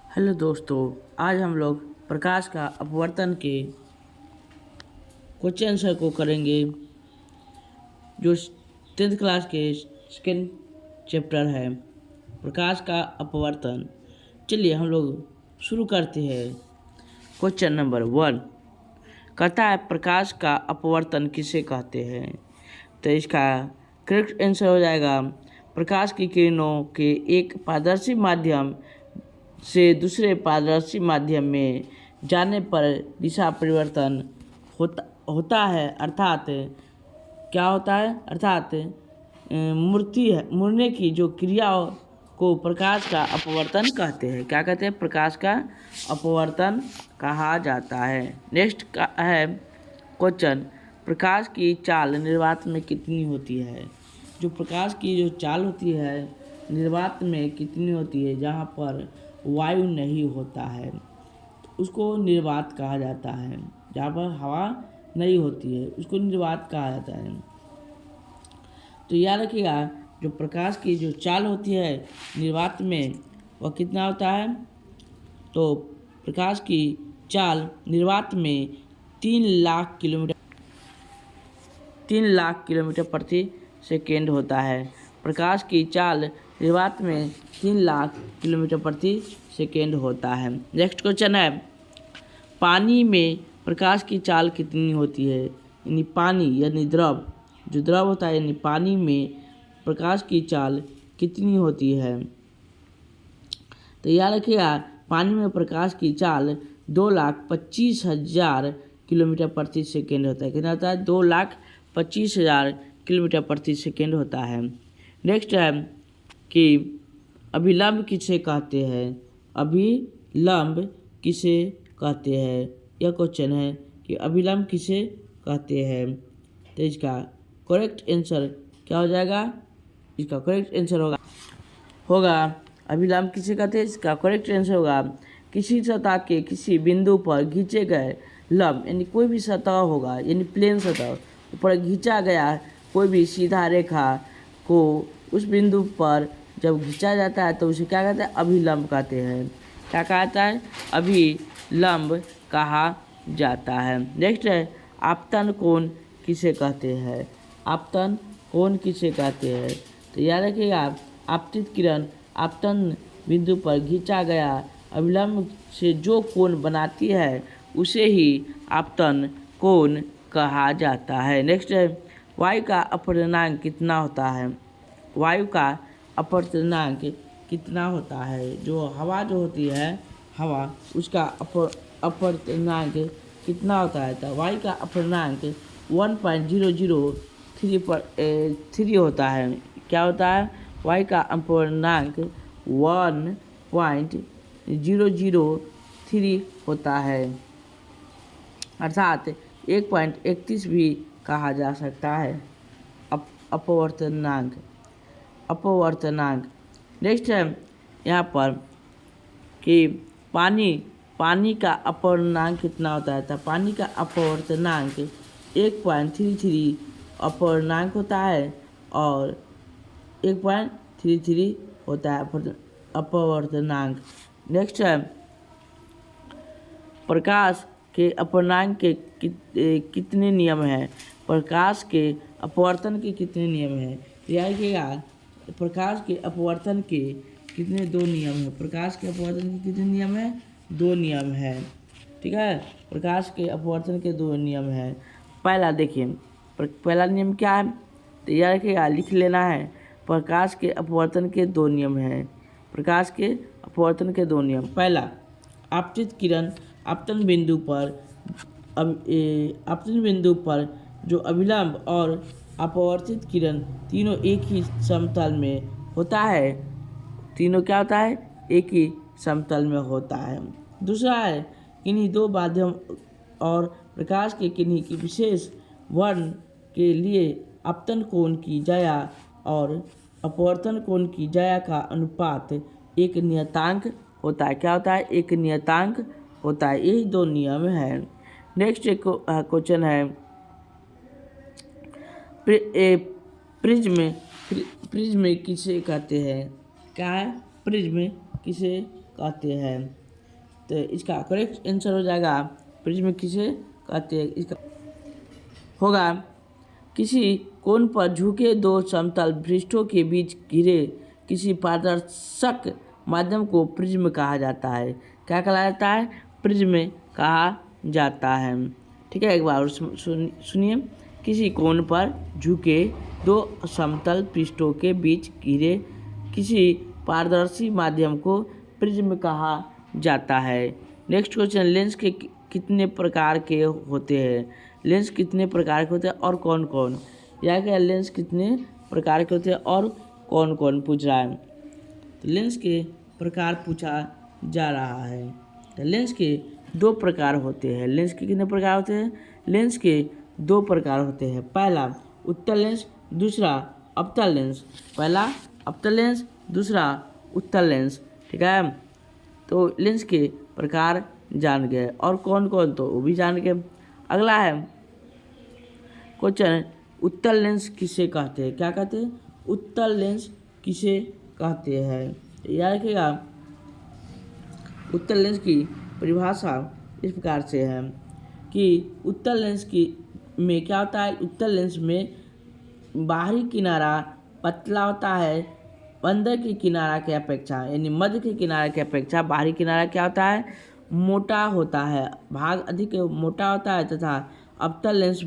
Hello दोस्तों, आज हम लोग प्रकाश का अपवर्तन के क्वेश्चन आंसर को करेंगे जो 10th क्लास के सेकेंड चैप्टर है प्रकाश का अपवर्तन। चलिए हम लोग शुरू करते हैं। क्वेश्चन नंबर 1 कहता है प्रकाश का अपवर्तन किसे कहते हैं। तो इसका करेक्ट आंसर हो जाएगा प्रकाश की किरणों के एक पारदर्शी माध्यम से दूसरे पारदर्शी माध्यम में जाने पर दिशा परिवर्तन होता है। अर्थात क्या होता है? अर्थात मुड़ने की जो क्रिया को प्रकाश का अपवर्तन कहते हैं। क्या कहते हैं? प्रकाश का अपवर्तन कहा जाता है। नेक्स्ट का है क्वेश्चन, प्रकाश की चाल निर्वात में कितनी होती है। जो प्रकाश की जो चाल होती है निर्वात में कितनी होती है, जहाँ पर वायु नहीं होता है उसको निर्वात कहा जाता है। जहाँ पर हवा नहीं होती है उसको निर्वात कहा जाता है। तो याद रखिएगा जो प्रकाश की जो चाल होती है निर्वात में वह कितना होता है। तो प्रकाश की चाल निर्वात में 3 लाख किलोमीटर प्रति सेकेंड होता है। प्रकाश की चाल निर्वात में 3 लाख किलोमीटर प्रति सेकेंड होता है। नेक्स्ट क्वेश्चन है, पानी में प्रकाश की चाल कितनी होती है। यानी पानी यानी द्रव, जो द्रव होता है यानी पानी में प्रकाश की चाल कितनी होती है। तो याद रखिएगा पानी में प्रकाश की चाल 2,25,000 किलोमीटर प्रति सेकेंड होता है। कितना होता है? 2,25,000 किलोमीटर प्रति सेकेंड होता है। नेक्स्ट है कि अभिलंब किसे कहते हैं। अभिलंब किसे कहते हैं, यह क्वेश्चन है कि अभिलंब किसे कहते हैं। तो इसका करेक्ट आंसर क्या हो जाएगा? इसका करेक्ट आंसर होगा अभिलंब किसे कहते हैं। इसका करेक्ट आंसर होगा किसी सतह के किसी बिंदु पर खींचे गए लंब, यानी कोई भी सतह होगा यानी प्लेन सतह ऊपर खींचा गया कोई भी सीधा रेखा को उस बिंदु पर जब खींचा जाता है तो उसे क्या कहते हैं? अभिलंब कहते हैं। क्या कहता है? अभिलंब कहा जाता है। नेक्स्ट है आपतन कोण किसे कहते हैं। आपतन कोण किसे कहते हैं। तो याद रखिएगा आपतित किरण आपतन बिंदु पर खींचा गया अभिलंब से जो कोण बनाती है उसे ही आपतन कोण कहा जाता है। नेक्स्ट है वायु का अपवर्तनांक कितना होता है। वायु का अपवर्तनांक कितना होता है। जो हवा जो होती है हवा उसका अपवर्तनांक कितना होता है। तो वायु का अपवर्तनांक 1.003 होता है। क्या होता है? वायु का अपवर्तनांक 1.003 होता है, अर्थात 1.31 भी कहा जा सकता है अपवर्तनांक। नेक्स्ट है यहाँ पर कि पानी का अपवर्तनांक कितना होता है। तो पानी का अपवर्तनांक 1.33 अपवर्तनांक होता है और 1.33 होता है अपवर्तनांक। नेक्स्ट है प्रकाश के अपवर्तनांक के कितने नियम हैं। प्रकाश के अपवर्तन के कितने नियम हैं। याद रखिएगा प्रकाश के अपवर्तन के कितने 2 नियम हैं। प्रकाश के अपवर्तन के कितने नियम हैं? 2 नियम हैं। ठीक है, प्रकाश के अपवर्तन के 2 नियम हैं। पहला देखिए पहला नियम क्या है। तो याद रखिएगा लिख लेना है। प्रकाश के अपवर्तन के 2 नियम हैं। प्रकाश के अपवर्तन के 2 नियम। पहला, आपतित किरण आपतन बिंदु पर जो अभिलंब और अपवर्तित किरण तीनों एक ही समतल में होता है। तीनों क्या होता है? एक ही समतल में होता है। दूसरा है किन्हीं 2 माध्यम और प्रकाश के किन्हीं की विशेष वर्ण के लिए आपतन कोण की ज्या और अपवर्तन कोण की ज्या का अनुपात एक नियतांक होता है। क्या होता है? एक नियतांक होता है। यही 2 नियम हैं। नेक्स्ट एक क्वेश्चन है प्रिज्म किसे कहते हैं। क्या है? प्रिज्म किसे कहते हैं। तो इसका करेक्ट आंसर हो जाएगा प्रिज्म किसे कहते हैं। इसका होगा किसी कोण पर झुके दो समतल पृष्ठों के बीच घिरे किसी पारदर्शक माध्यम को प्रिज्म कहा जाता है। क्या कहा जाता है? प्रिज्म कहा जाता है। ठीक है, एक बार और सुनिए। किसी कोण पर झुके दो समतल पृष्ठों के बीच घिरे किसी पारदर्शी माध्यम को प्रिज्म कहा जाता है। नेक्स्ट क्वेश्चन, लेंस के कितने प्रकार के होते हैं? लेंस कितने प्रकार के होते हैं और कौन कौन? या क्या लेंस कितने प्रकार के होते हैं और कौन कौन पूछ रहा है। तो लेंस के प्रकार पूछा जा रहा है। तो लेंस के दो प्रकार होते हैं। लेंस के कितने प्रकार होते हैं? लेंस के दो प्रकार होते हैं। पहला उत्तल लेंस, दूसरा अवतल लेंस। पहला अवतल लेंस, दूसरा उत्तल लेंस। ठीक है, तो लेंस के प्रकार जान गए और कौन कौन तो वो भी जान गए। अगला है क्वेश्चन, उत्तल लेंस किसे कहते हैं? क्या कहते हैं? उत्तल लेंस किसे कहते हैं? याद रखिएगा, उत्तल लेंस की परिभाषा इस प्रकार से है कि उत्तल लेंस की में क्या होता है? उत्तल लेंस में बाहरी किनारा पतला होता है अंदर की किनारा के अपेक्षा, यानी मध्य के किनारे की अपेक्षा बाहरी किनारा क्या होता है? मोटा होता है, भाग अधिक मोटा होता है तथा अवतल लेंस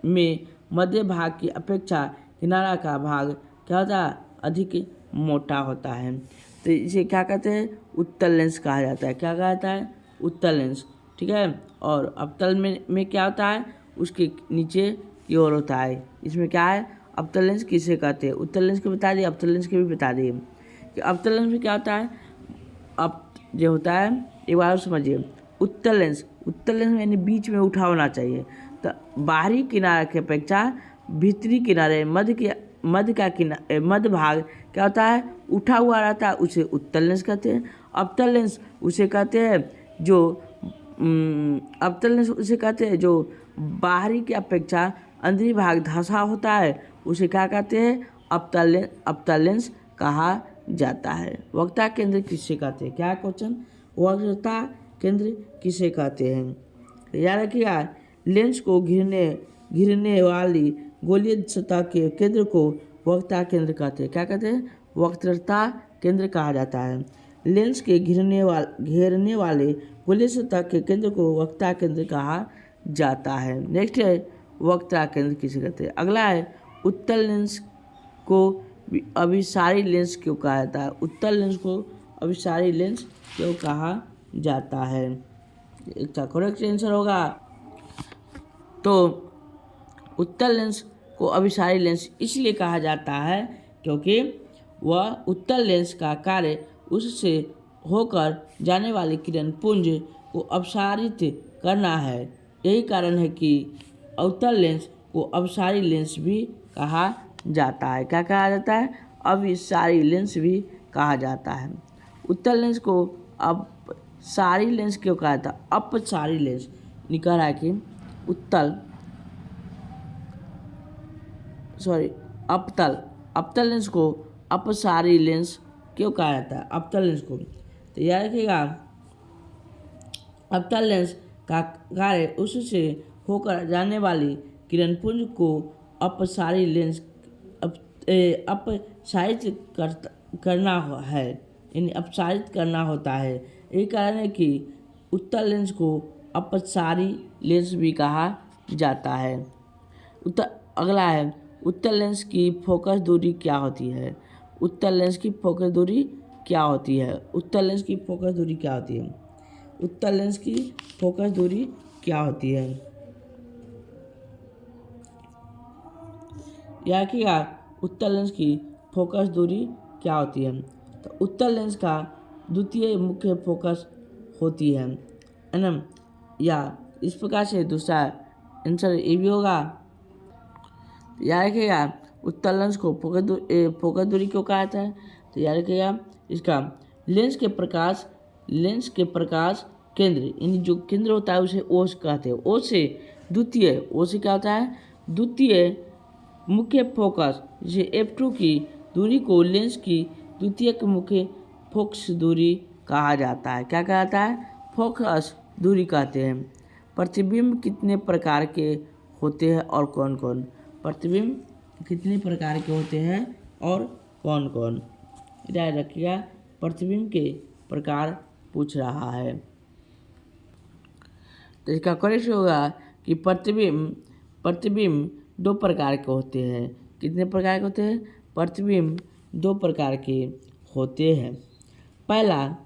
में मध्य भाग की अपेक्षा किनारा का भाग क्या होता है? अधिक मोटा होता है। तो इसे क्या कहते हैं? उत्तल लेंस कहा जाता है। क्या कहा जाता है? उत्तल लेंस। ठीक है, और अवतल में क्या होता है? उसके नीचे की ओर होता है। इसमें क्या है? अवतल लेंस किसे कहते हैं? उत्तल लेंस के बता दिए, अवतल लेंस के भी बता दिए कि अवतल लेंस में क्या होता है। अब जो होता है एक बार समझिए, उत्तल लेंस में यानी बीच में उठा होना चाहिए। तो बाहरी किनारे की अपेक्षा भीतरी किनारे मध्य भाग क्या होता है? उठा हुआ रहता है, उसे उत्तल लेंस कहते हैं। अवतल लेंस उसे कहते हैं जो अवतल लेंस उसे कहते हैं जो बाहरी की अपेक्षा अंदरी भाग धंसा होता है, उसे क्या कहते हैं? अवतल लेंस कहा जाता है। वक्रता केंद्र किसे कहते हैं? क्या क्वेश्चन, वक्रता केंद्र किसे कहते हैं? याद रखिएगा, लेंस को घिरने वाली गोलीय सतह के केंद्र को वक्रता केंद्र कहते हैं। क्या कहते हैं? वक्रता केंद्र कहा जाता है। लेंस के घेरने वाले गोलीय सतह के केंद्र को वक्रता केंद्र कहा जाता है। नेक्स्ट है वक्रता केंद्र किसे कहते हैं? अगला है उत्तल लेंस को अभिसारी लेंस क्यों कहा जाता है? उत्तल लेंस को अभिसारी लेंस क्यों कहा जाता है? इसका करेक्ट आंसर होगा, तो उत्तल लेंस को अभिसारी लेंस इसलिए कहा जाता है क्योंकि वह उत्तल लेंस का कार्य उससे होकर जाने वाली किरण पुंज को अपसारित करना है। यही कारण है कि अवतल लेंस को अभिसारी लेंस भी कहा जाता है। क्या कहा जाता है? अभिसारी लेंस भी कहा जाता है। उत्तल लेंस को अपसारी लेंस क्यों कहा जाता है? अपसारी लेंस निकल रहा है कि अवतल लेंस को अपसारी लेंस क्यों कहा जाता है? अवतल लेंस को तो याद रखिएगा, अवतल लेंस का कार्य उससे होकर जाने वाली किरणपुंज को अपसारी लेंस अपसारित करना है, यानी अपसारित करना होता है। यही कारण है कि उत्तल लेंस को अपसारी लेंस भी कहा जाता है। अगला है उत्तल लेंस की फोकस दूरी क्या होती है? उत्तल लेंस की फोकस दूरी क्या होती है? उत्तल लेंस की फोकस दूरी क्या होती है? उत्तल लेंस की फोकस दूरी क्या होती है? या कि उत्तल लेंस की फोकस दूरी क्या होती है? तो उत्तल लेंस का द्वितीय मुख्य फोकस होती है ना, या इस प्रकार से दूसरा आंसर ये भी होगा। याद रखिएगा, उत्तल लेंस को फोकस दूरी क्यों कहा जाता है? तो याद रखिएगा, इसका लेंस के प्रकाश केंद्र, यानी जो केंद्र होता है उसे ओस कहते हैं। ओ से क्या होता है? द्वितीय मुख्य फोकस जैसे F2 की दूरी को लेंस की द्वितीयक मुख्य फोकस दूरी कहा जाता है। क्या कहा जाता है? फोकस दूरी कहते हैं। प्रतिबिंब कितने प्रकार के होते हैं और कौन कौन? प्रतिबिंब कितने प्रकार के होते हैं और कौन कौन? याद रखिएगा, प्रतिबिंब के प्रकार पूछ रहा है। तो इसका करेक्ट होगा कि प्रतिबिंब दो प्रकार के होते हैं। कितने प्रकार के होते हैं? प्रतिबिंब दो प्रकार के होते हैं। पहला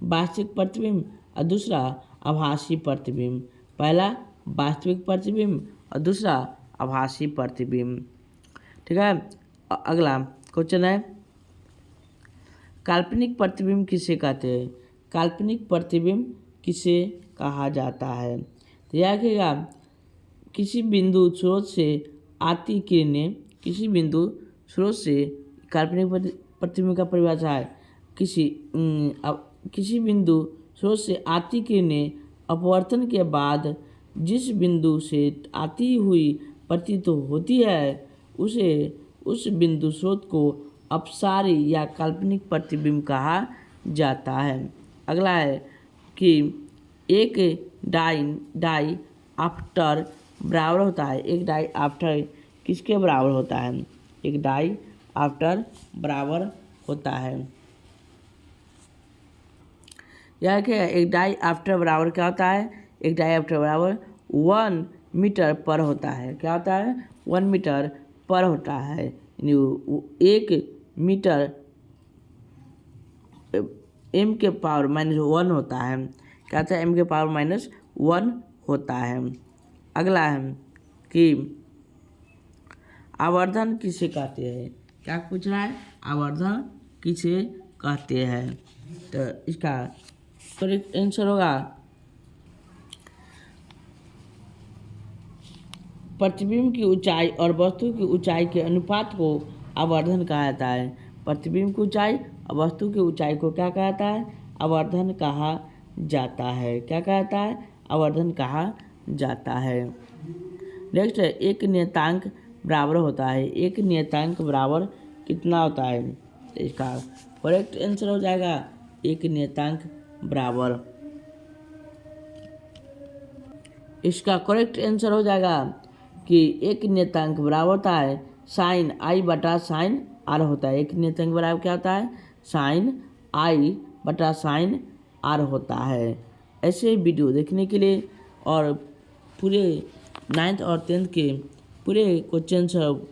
वास्तविक प्रतिबिंब और दूसरा आभासी प्रतिबिंब। पहला वास्तविक प्रतिबिंब और दूसरा आभासी प्रतिबिंब। ठीक है, अगला क्वेश्चन है, काल्पनिक प्रतिबिंब किसे कहते हैं? काल्पनिक प्रतिबिंब किसे कहा जाता है? तो याद रखिएगा, किसी बिंदु स्रोत से आती किरणें, किसी बिंदु स्रोत से काल्पनिक प्रतिबिंब का परिभाषा है, किसी बिंदु स्रोत से आती किरणें अपवर्तन के बाद जिस बिंदु से आती हुई प्रतीत होती है उसे उस बिंदु स्रोत को अपसारी या काल्पनिक प्रतिबिंब कहा जाता है। अगला है कि एक डाई आफ्टर बराबर होता है। एक डाई आफ्टर किसके बराबर होता है? एक डाई आफ्टर बराबर होता है। यह क्या है? एक डाई आफ्टर बराबर क्या होता है? एक डाई आफ्टर बराबर 1 मीटर पर होता है। क्या होता है? 1 मीटर पर होता है। 1 मीटर m के पावर -1 होता है। क्या होता है? m के पावर -1 होता है। अगला है कि आवर्धन किसे कहते हैं? क्या पूछ रहा है? आवर्धन किसे कहते हैं? तो इसका करेक्ट आंसर होगा प्रतिबिंब की ऊंचाई और वस्तु की ऊंचाई के अनुपात को आवर्धन कहा जाता है। प्रतिबिंब की ऊंचाई और वस्तु की ऊंचाई को क्या कहा जाता है? आवर्धन कहा जाता है। क्या कहा जाता है? आवर्धन कहा जाता है। नेक्स्ट है, एक नियतांक बराबर होता है। एक नियतांक बराबर कितना होता है? तो इसका करेक्ट आंसर हो जाएगा एक नियतांक बराबर। इसका करेक्ट आंसर हो जाएगा कि एक नियतांक बराबर होता है साइन आई बटा साइन आर होता है। एक नियतांक बराबर क्या होता है? साइन आई बटा साइन आर होता है। ऐसे वीडियो देखने के लिए और पूरे 9th और 10th के पूरे क्वेश्चन सब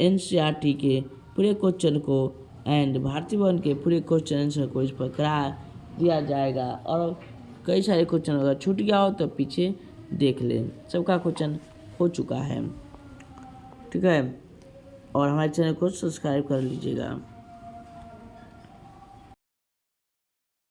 NCERT के पूरे क्वेश्चन को एंड भारतीय भवन के पूरे क्वेश्चन आंसर को इस पर करा दिया जाएगा। और कई सारे क्वेश्चन अगर छूट गया हो तो पीछे देख लें, सबका क्वेश्चन हो चुका है। ठीक है, और हमारे चैनल को सब्सक्राइब कर लीजिएगा।